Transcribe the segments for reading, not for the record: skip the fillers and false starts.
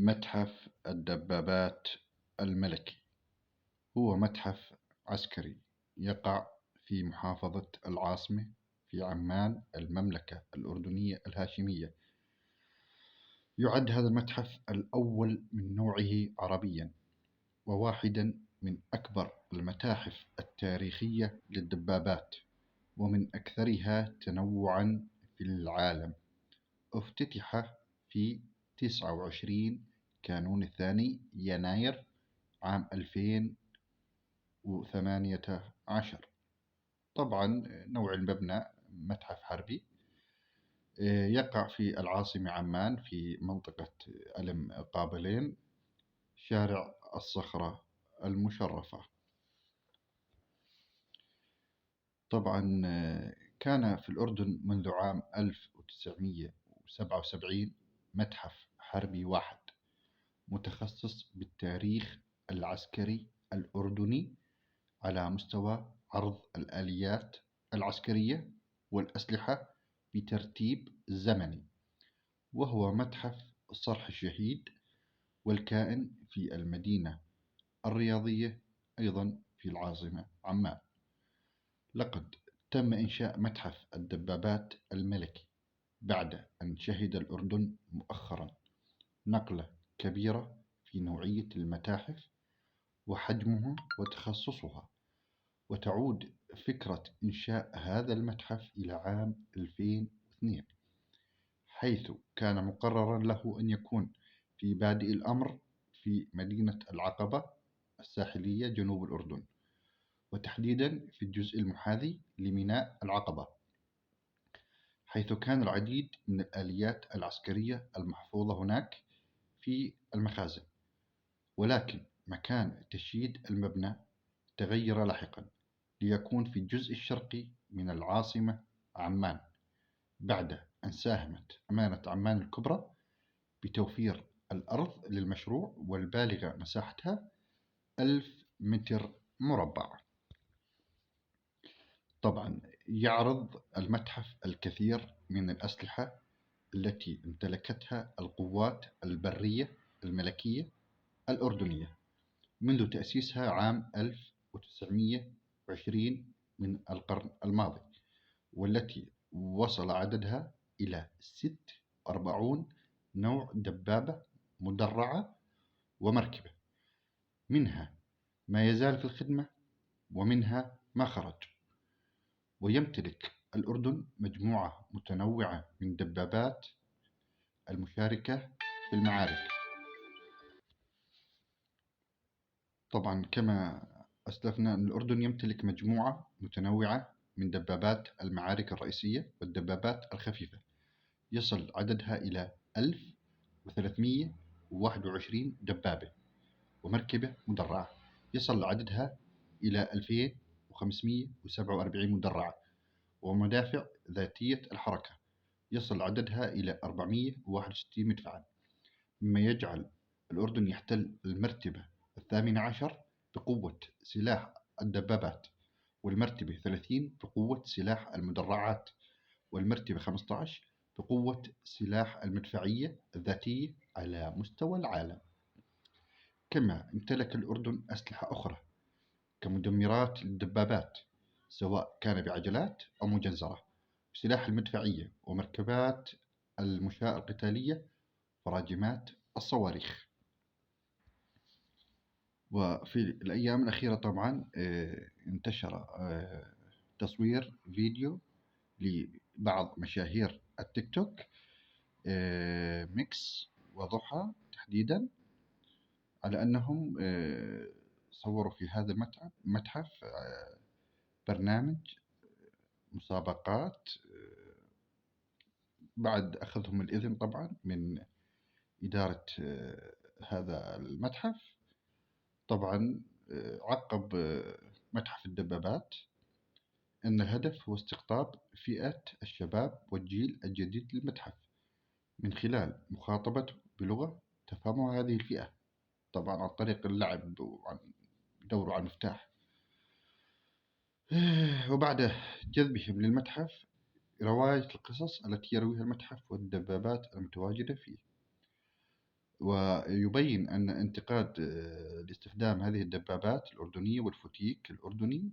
متحف الدبابات الملكي هو متحف عسكري يقع في محافظة العاصمة في عمان، المملكة الأردنية الهاشمية. يعد هذا المتحف الأول من نوعه عربيا، وواحدا من أكبر المتاحف التاريخية للدبابات، ومن أكثرها تنوعا في العالم. افتتح في 29 كانون الثاني يناير عام 2018. طبعا نوع المبنى متحف حربي، يقع في العاصمة عمان في منطقة ألم قابلين، شارع الصخرة المشرفة. طبعا كان في الأردن منذ عام 1977 متحف حربي واحد متخصص بالتاريخ العسكري الأردني على مستوى عرض الآليات العسكرية والأسلحة بترتيب زمني، وهو متحف صرح الشهيد، والكائن في المدينة الرياضية أيضا في العاصمة عمان. لقد تم إنشاء متحف الدبابات الملكي بعد أن شهد الأردن مؤخرا نقلة كبيرة في نوعية المتاحف وحجمها وتخصصها، وتعود فكرة إنشاء هذا المتحف إلى عام 2002، حيث كان مقررا له أن يكون في بادئ الأمر في مدينة العقبة الساحلية جنوب الأردن، وتحديدا في الجزء المحاذي لميناء العقبة، حيث كان العديد من الآليات العسكرية المحفوظة هناك في المخازن. ولكن مكان تشييد المبنى تغير لاحقا ليكون في الجزء الشرقي من العاصمة عمان، بعد أن ساهمت أمانة عمان الكبرى بتوفير الأرض للمشروع، والبالغة مساحتها 1000 متر مربع. طبعا يعرض المتحف الكثير من الأسلحة التي امتلكتها القوات البرية الملكية الأردنية منذ تأسيسها عام 1920 من القرن الماضي، والتي وصل عددها إلى 46 نوع دبابة مدرعة ومركبة، منها ما يزال في الخدمة ومنها ما خرج. ويمتلك الأردن مجموعة متنوعة من دبابات المشاركة في المعارك. طبعا كما أسلفنا أن الأردن يمتلك مجموعة متنوعة من دبابات المعارك الرئيسية والدبابات الخفيفة، يصل عددها إلى 1321 دبابة، ومركبة مدرعة يصل عددها إلى 2547 مدرعة، ومدافع ذاتية الحركة يصل عددها إلى 461 مدفعا، مما يجعل الأردن يحتل المرتبة 18 بقوة سلاح الدبابات، والمرتبة 30 بقوة سلاح المدرعات، والمرتبة 15 بقوة سلاح المدفعية الذاتية على مستوى العالم. كما امتلك الأردن أسلحة أخرى كمدمرات للدبابات، سواء كان بعجلات أو مجنزرة، سلاح المدفعية، ومركبات المشاة القتالية، وراجمات الصواريخ. وفي الأيام الأخيرة طبعا انتشر تصوير فيديو لبعض مشاهير التيك توك، ميكس وضحى تحديدا، على أنهم صوروا في هذا المتحف برنامج مسابقات بعد أخذهم الإذن طبعا من إدارة هذا المتحف. طبعا عقب متحف الدبابات أن الهدف هو استقطاب فئة الشباب والجيل الجديد للمتحف من خلال مخاطبته بلغة تفهمها هذه الفئة، طبعا عن طريق اللعب وعن دوره على المفتاح. وبعد جذبهم للمتحف رواية القصص التي يرويها المتحف والدبابات المتواجدة فيه. ويبين أن انتقاد لاستخدام هذه الدبابات الأردنية والفوتيك الأردني،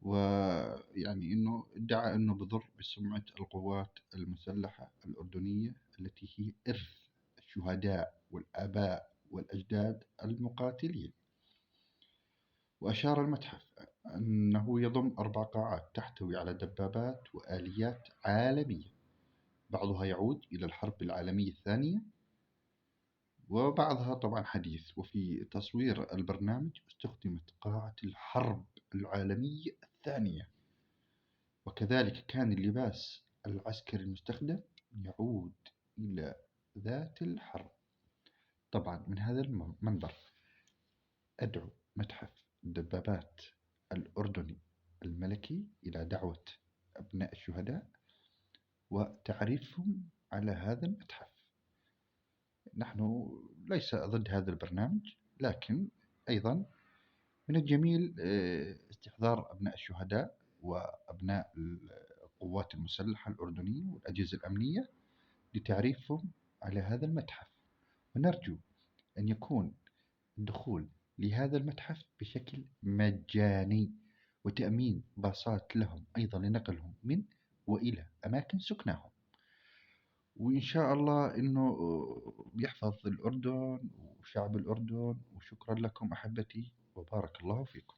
ويعني أنه ادعى أنه بضر بسمعة القوات المسلحة الأردنية التي هي إرث الشهداء والآباء والأجداد المقاتلين. وأشار المتحف أنه يضم 4 قاعات تحتوي على دبابات وآليات عالمية، بعضها يعود إلى الحرب العالمية الثانية وبعضها طبعا حديث. وفي تصوير البرنامج استخدمت قاعة الحرب العالمية الثانية، وكذلك كان اللباس العسكري المستخدم يعود إلى ذات الحرب. طبعا من هذا المنبر أدعو متحف الدبابات الأردني الملكي إلى دعوة أبناء الشهداء وتعريفهم على هذا المتحف. نحن ليس ضد هذا البرنامج، لكن أيضا من الجميل استحضار أبناء الشهداء وأبناء القوات المسلحة الأردنية والأجهزة الأمنية لتعريفهم على هذا المتحف. ونرجو أن يكون الدخول لهذا المتحف بشكل مجاني، وتأمين باصات لهم أيضا لنقلهم من وإلى أماكن سكنهم. وإن شاء الله أنه بيحفظ الأردن وشعب الأردن. وشكرا لكم أحبتي وبارك الله فيكم.